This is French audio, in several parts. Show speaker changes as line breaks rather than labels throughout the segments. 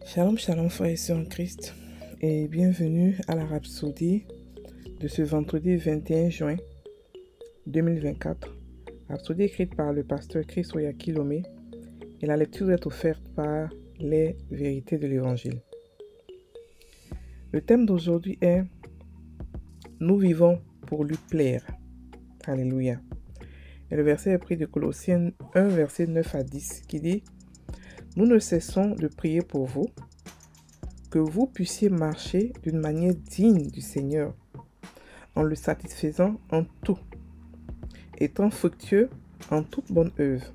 Shalom, shalom, frères et sœurs en Christ, et bienvenue à la Rhapsodie de ce vendredi 21 juin 2024. Rhapsodie écrite par le pasteur Chris Oyakilome, et la lecture est offerte par les vérités de l'Évangile. Le thème d'aujourd'hui est « Nous vivons pour lui plaire ». Alléluia. Et le verset est pris de Colossiens 1, verset 9 à 10, qui dit « Nous ne cessons de prier pour vous, que vous puissiez marcher d'une manière digne du Seigneur, en le satisfaisant en tout, étant fructueux en toute bonne œuvre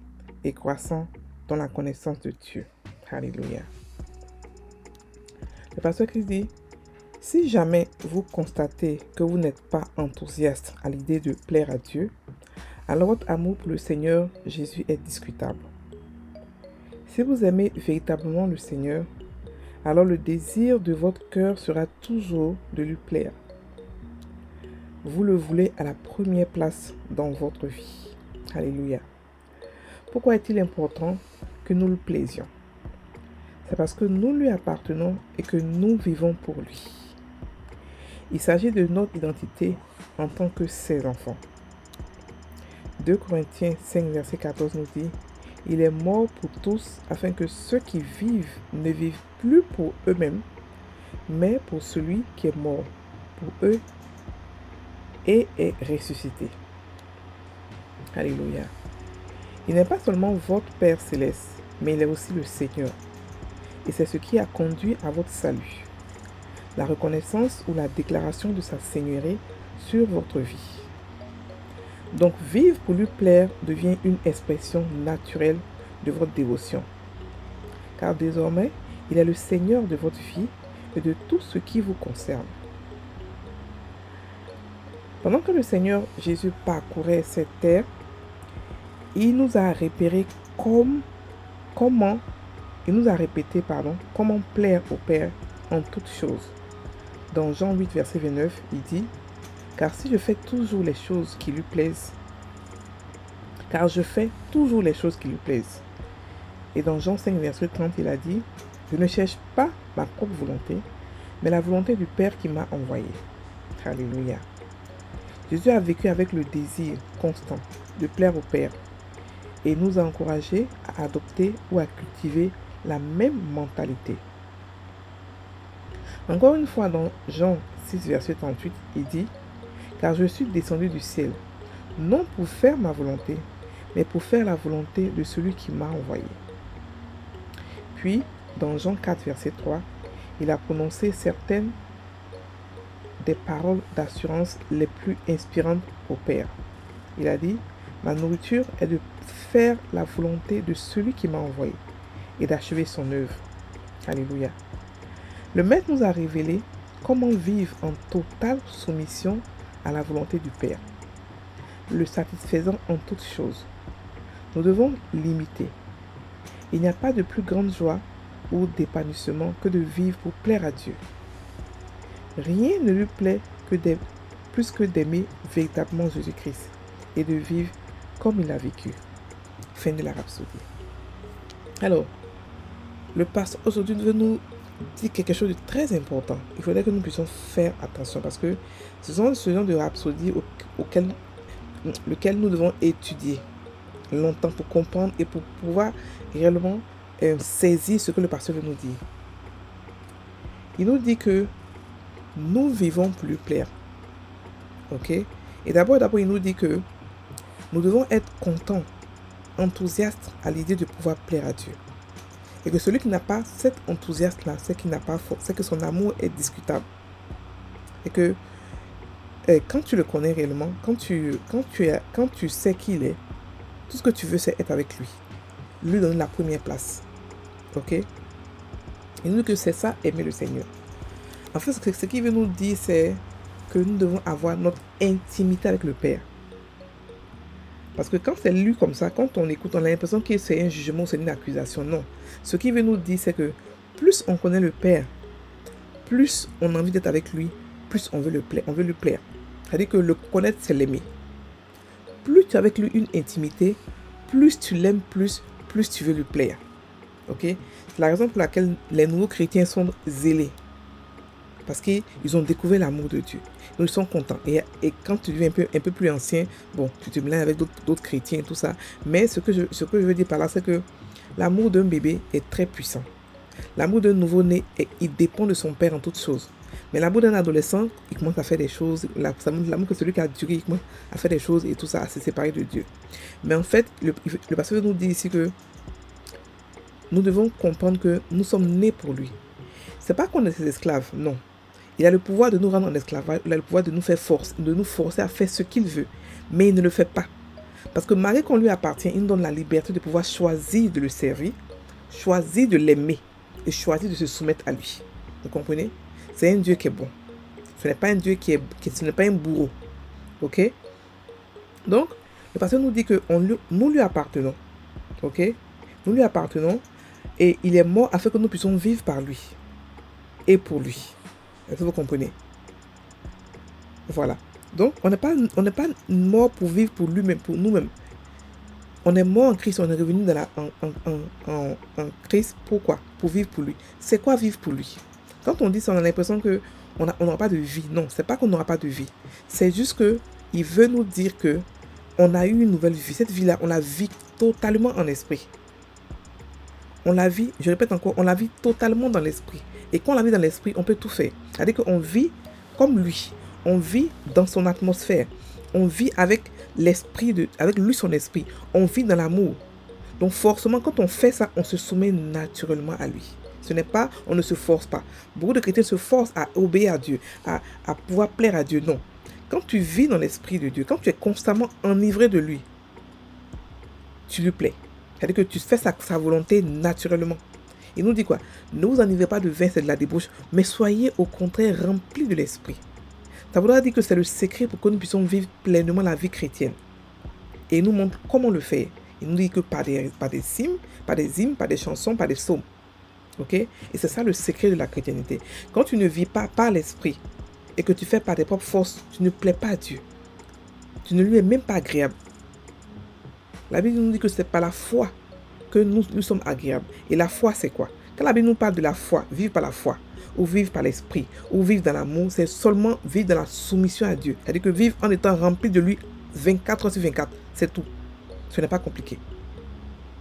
et croissant dans la connaissance de Dieu. » Alléluia. Le pasteur Christ dit, si jamais vous constatez que vous n'êtes pas enthousiaste à l'idée de plaire à Dieu, alors votre amour pour le Seigneur Jésus est discutable. Si vous aimez véritablement le Seigneur, alors le désir de votre cœur sera toujours de lui plaire. Vous le voulez à la première place dans votre vie. Alléluia. Pourquoi est-il important que nous le plaisions? C'est parce que nous lui appartenons et que nous vivons pour lui. Il s'agit de notre identité en tant que ses enfants. 2 Corinthiens 5, verset 14 nous dit « Il est mort pour tous, afin que ceux qui vivent ne vivent plus pour eux-mêmes, mais pour celui qui est mort pour eux et est ressuscité. » Alléluia. Il n'est pas seulement votre Père céleste, mais il est aussi le Seigneur. Et c'est ce qui a conduit à votre salut. La reconnaissance ou la déclaration de sa seigneurie sur votre vie. Donc, vivre pour lui plaire devient une expression naturelle de votre dévotion. Car désormais, il est le Seigneur de votre vie et de tout ce qui vous concerne. Pendant que le Seigneur Jésus parcourait cette terre, il nous a répété comment plaire au Père en toutes choses. Dans Jean 8, verset 29, il dit « Car je fais toujours les choses qui lui plaisent. » Et dans Jean 5, verset 30, il a dit « Je ne cherche pas ma propre volonté, mais la volonté du Père qui m'a envoyé. » Alléluia. Jésus a vécu avec le désir constant de plaire au Père et nous a encouragés à adopter ou à cultiver la même mentalité. Encore une fois, dans Jean 6, verset 38, il dit « Car je suis descendu du ciel, non pour faire ma volonté, mais pour faire la volonté de celui qui m'a envoyé. » Puis, dans Jean 4, verset 3, il a prononcé certaines des paroles d'assurance les plus inspirantes au Père. Il a dit « Ma nourriture est de faire la volonté de celui qui m'a envoyé et d'achever son œuvre. » Alléluia. Le Maître nous a révélé comment vivre en totale soumission à la volonté du Père, le satisfaisant en toutes choses. Nous devons l'imiter. Il n'y a pas de plus grande joie ou d'épanouissement que de vivre pour plaire à Dieu. Rien ne lui plaît plus que d'aimer véritablement Jésus-Christ et de vivre comme il a vécu. Fin de la Rhapsodie. Alors, le pasteur aujourd'hui veut nous dire quelque chose de très important. Il faudrait que nous puissions faire attention parce que ce sont ce genre de rhapsodie lequel nous devons étudier longtemps pour comprendre et pour pouvoir réellement saisir ce que le pasteur veut nous dire. Il nous dit que nous vivons pour lui plaire. Ok? Et d'abord, il nous dit que nous devons être contents, enthousiastes à l'idée de pouvoir plaire à Dieu. Et que celui qui n'a pas cet enthousiasme-là, c'est que son amour est discutable. Et que quand tu le connais réellement, quand tu sais qui il est, tout ce que tu veux, c'est être avec lui. Lui donner la première place. Ok? Il nous dit que c'est ça, aimer le Seigneur. En fait, ce qu'il veut nous dire, c'est que nous devons avoir notre intimité avec le Père. Parce que quand c'est lu comme ça, quand on écoute, on a l'impression que c'est un jugement, c'est une accusation. Non. Ce qu'il veut nous dire, c'est que plus on connaît le Père, plus on a envie d'être avec lui, plus on veut lui plaire. C'est-à-dire que le connaître, c'est l'aimer. Plus tu as avec lui une intimité, plus tu l'aimes, plus tu veux lui plaire. Ok? C'est la raison pour laquelle les nouveaux chrétiens sont zélés. Parce qu'ils ont découvert l'amour de Dieu. Donc, ils sont contents. Et quand tu deviens un peu plus ancien, bon, tu te mélanges avec d'autres chrétiens et tout ça. Mais ce que je veux dire par là, c'est que l'amour d'un bébé est très puissant. L'amour d'un nouveau-né, il dépend de son père en toutes choses. Mais l'amour d'un adolescent, il commence à faire des choses. L'amour que celui qui a duré, il commence à faire des choses et tout ça, à se séparer de Dieu. Mais en fait, le pasteur nous dit ici que nous devons comprendre que nous sommes nés pour lui. C'est pas qu'on est ses esclaves, non. Il a le pouvoir de nous rendre en esclavage, il a le pouvoir de nous faire force, de nous forcer à faire ce qu'il veut. Mais il ne le fait pas. Parce que malgré qu'on lui appartient, il nous donne la liberté de pouvoir choisir de le servir, choisir de l'aimer et choisir de se soumettre à lui. Vous comprenez? C'est un Dieu qui est bon. Ce n'est pas un Dieu ce n'est pas un bourreau. Ok? Donc, le pasteur nous dit que nous lui appartenons. Ok? Nous lui appartenons et il est mort afin que nous puissions vivre par lui et pour lui. Est-ce que vous comprenez? Voilà. Donc, on n'est pas mort pour vivre pour lui-même, pour nous-mêmes. On est mort en Christ, on est revenu en Christ. Pourquoi? Pour vivre pour lui. C'est quoi vivre pour lui? Quand on dit ça, on a l'impression qu'on n'aura pas de vie. Non, c'est pas qu'on n'aura pas de vie. C'est juste qu'il veut nous dire que on a eu une nouvelle vie. Cette vie-là, on la vit totalement en esprit. On la vit, je répète encore, on la vit totalement dans l'esprit. Et quand on la vit dans l'esprit, on peut tout faire. C'est-à-dire qu'on vit comme lui. On vit dans son atmosphère. On vit avec avec lui son esprit. On vit dans l'amour. Donc forcément, quand on fait ça, on se soumet naturellement à lui. Ce n'est pas, on ne se force pas. Beaucoup de chrétiens se forcent à obéir à Dieu, à pouvoir plaire à Dieu. Non. Quand tu vis dans l'esprit de Dieu, quand tu es constamment enivré de lui, tu lui plais. C'est-à-dire que tu fais sa volonté naturellement. Il nous dit quoi? Ne vous enivrez pas de vin, c'est de la débauche, mais soyez au contraire remplis de l'esprit. Ça voudra dire que c'est le secret pour que nous puissions vivre pleinement la vie chrétienne. Et il nous montre comment le faire. Il nous dit que par des hymnes, par des chansons, par des psaumes. Ok? Et c'est ça le secret de la chrétienté. Quand tu ne vis pas par l'esprit et que tu fais par tes propres forces, tu ne plais pas à Dieu. Tu ne lui es même pas agréable. La Bible nous dit que c'est par la foi que nous sommes agréables. Et la foi, c'est quoi? Quand la Bible nous parle de la foi, vivre par la foi, ou vivre par l'esprit, ou vivre dans l'amour, c'est seulement vivre dans la soumission à Dieu. C'est-à-dire que vivre en étant rempli de lui 24 heures sur 24, c'est tout. Ce n'est pas compliqué.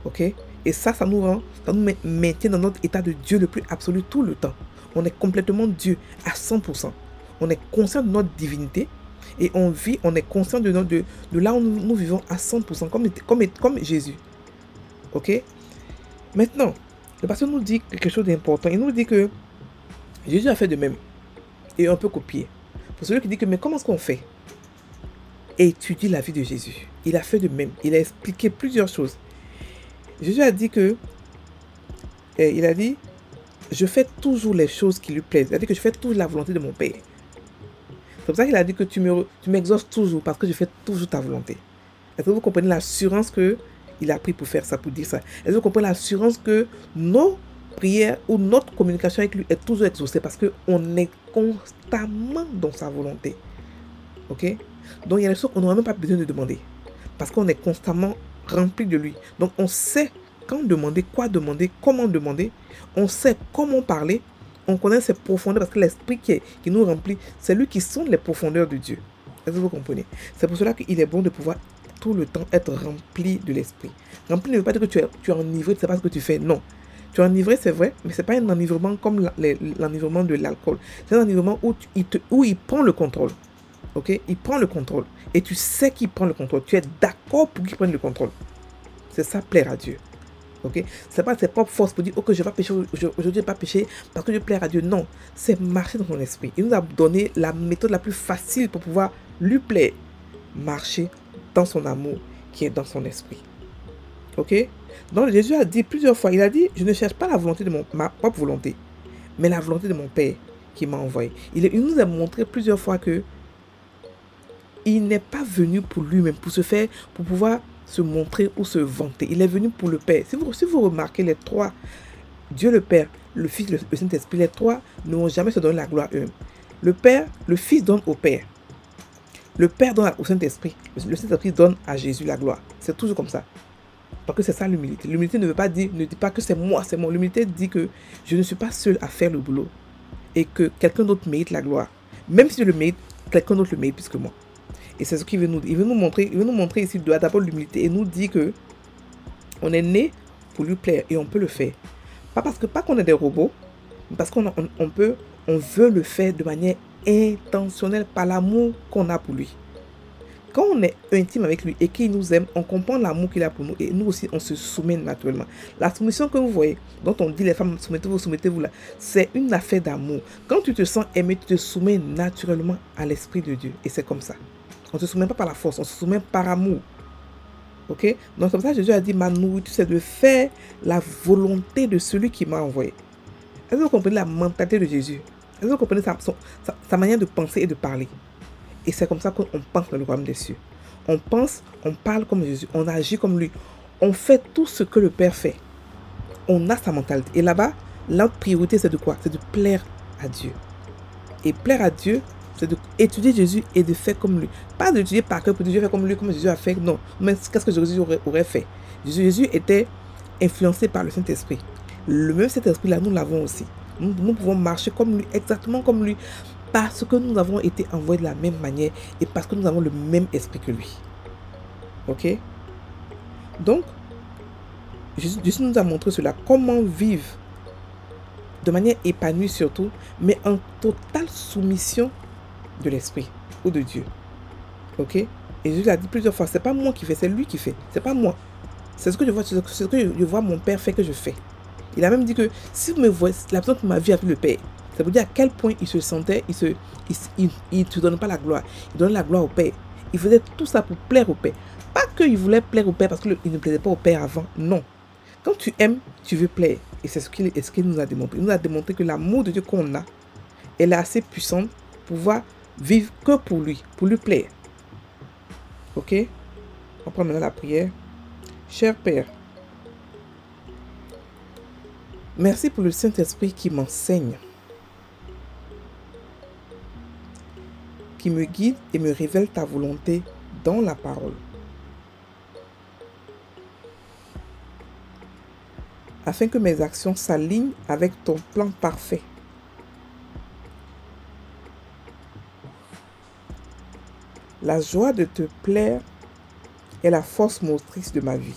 Ok? Et ça nous maintient dans notre état de Dieu le plus absolu tout le temps. On est complètement Dieu à 100%. On est conscient de notre divinité et on est conscient de là où nous vivons à 100%, comme Jésus. Ok? Maintenant, le pasteur nous dit quelque chose d'important. Il nous dit que Jésus a fait de même. Et on peut copier. Pour celui qui dit que, mais comment est-ce qu'on fait? Étudie la vie de Jésus. Il a fait de même. Il a expliqué plusieurs choses. Jésus a dit je fais toujours les choses qui lui plaisent. Il a dit que je fais toujours la volonté de mon Père. C'est pour ça qu'il a dit que tu m'exauces toujours parce que je fais toujours ta volonté. Est-ce que vous comprenez l'assurance qu'il a pris pour faire ça, pour dire ça? Est-ce que vous comprenez l'assurance que nos prière ou notre communication avec lui est toujours exaucée parce qu'on est constamment dans sa volonté. Ok? Donc il y a des choses qu'on n'aura même pas besoin de demander parce qu'on est constamment rempli de lui. Donc on sait quand demander, quoi demander, comment demander. On sait comment parler. On connaît ses profondeurs parce que l'esprit qui nous remplit, c'est lui qui sonde les profondeurs de Dieu. Est-ce que vous comprenez? C'est pour cela qu'il est bon de pouvoir tout le temps être rempli de l'esprit. Rempli ne veut pas dire que tu es enivré, tu ne sais pas ce que tu fais. Non. Tu es enivré, c'est vrai, mais ce n'est pas un enivrement comme l'enivrement de l'alcool. C'est un enivrement où il prend le contrôle. Ok? Il prend le contrôle. Et tu sais qu'il prend le contrôle. Tu es d'accord pour qu'il prenne le contrôle. C'est ça, plaire à Dieu. Ok? Ce n'est pas ses propres forces pour dire, ok, je ne vais pas pécher aujourd'hui, je ne vais pas pécher parce que je plaire à Dieu. Non, c'est marcher dans son esprit. Il nous a donné la méthode la plus facile pour pouvoir lui plaire. Marcher dans son amour qui est dans son esprit. Ok? Donc Jésus a dit plusieurs fois, il a dit, je ne cherche pas la volonté de ma propre volonté, mais la volonté de mon Père qui m'a envoyé. Il nous a montré plusieurs fois que il n'est pas venu pour lui-même, pour pouvoir se montrer ou se vanter. Il est venu pour le Père. Si vous remarquez les trois, Dieu le Père, le Fils, le Saint-Esprit, les trois ne vont jamais se donner la gloire eux-mêmes. Le Père, le Fils donne au Père. Le Père donne au Saint-Esprit. Le Saint-Esprit donne à Jésus la gloire. C'est toujours comme ça. Parce que c'est ça l'humilité. L'humilité ne dit pas que c'est moi. L'humilité dit que je ne suis pas seul à faire le boulot et que quelqu'un d'autre mérite la gloire. Même si je le mérite, quelqu'un d'autre le mérite plus que moi. Et c'est ce qu'il veut nous dire. Il veut nous montrer ici d'abord l'humilité et nous dire que on est né pour lui plaire et on peut le faire. Pas qu'on est des robots, mais parce qu'on veut le faire de manière intentionnelle par l'amour qu'on a pour lui. Quand on est intime avec lui et qu'il nous aime, on comprend l'amour qu'il a pour nous et nous aussi on se soumet naturellement. La soumission que vous voyez, dont on dit les femmes soumettez-vous là, c'est une affaire d'amour. Quand tu te sens aimé, tu te soumets naturellement à l'Esprit de Dieu et c'est comme ça. On ne se soumet pas par la force, on se soumet par amour. Ok? Donc comme ça, Jésus a dit, ma nourriture, c'est de faire la volonté de celui qui m'a envoyé. Est-ce que vous comprenez la mentalité de Jésus? Est-ce que vous comprenez sa manière de penser et de parler? Et c'est comme ça qu'on pense dans le royaume des cieux. On pense, on parle comme Jésus, on agit comme lui. On fait tout ce que le Père fait. On a sa mentalité. Et là-bas, notre priorité, c'est de quoi? C'est de plaire à Dieu. Et plaire à Dieu, c'est d'étudier Jésus et de faire comme lui. Pas d'étudier par cœur pour Dieu faire comme lui, comme Jésus a fait. Non. Mais qu'est-ce que Jésus aurait fait? Jésus était influencé par le Saint-Esprit. Le même Saint-Esprit-là, nous l'avons aussi. Nous pouvons marcher comme lui, exactement comme lui. Parce que nous avons été envoyés de la même manière et parce que nous avons le même esprit que lui. Ok? Donc, Jésus nous a montré cela. Comment vivre de manière épanouie surtout, mais en totale soumission de l'esprit ou de Dieu. Ok? Et Jésus l'a dit plusieurs fois, c'est pas moi qui fais, c'est lui qui fait. C'est pas moi. C'est ce que je vois, c'est ce que je vois mon Père faire que je fais. Il a même dit que si vous me voyez, la personne qui m'a vu avec le Père, ça veut dire à quel point il se sentait, il ne te donne pas la gloire. Il donne la gloire au Père. Il faisait tout ça pour plaire au Père. Pas qu'il voulait plaire au Père parce qu'il ne plaisait pas au Père avant. Non. Quand tu aimes, tu veux plaire. Et c'est ce qu'il nous a démontré. Il nous a démontré que l'amour de Dieu qu'on a, elle est assez puissante pour pouvoir vivre que pour lui plaire. Ok? On prend maintenant la prière. Cher Père, merci pour le Saint-Esprit qui m'enseigne, qui me guide et me révèle ta volonté dans la parole. Afin que mes actions s'alignent avec ton plan parfait. La joie de te plaire est la force motrice de ma vie.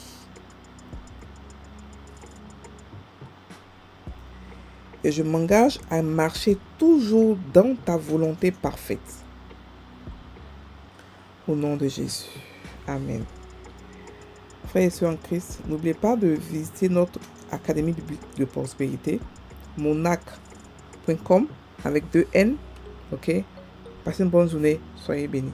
Et je m'engage à marcher toujours dans ta volonté parfaite. Au nom de Jésus. Amen. Frères et sœurs en Christ, n'oubliez pas de visiter notre Académie de prospérité, monac.com avec 2 N. Ok? Passez une bonne journée. Soyez bénis.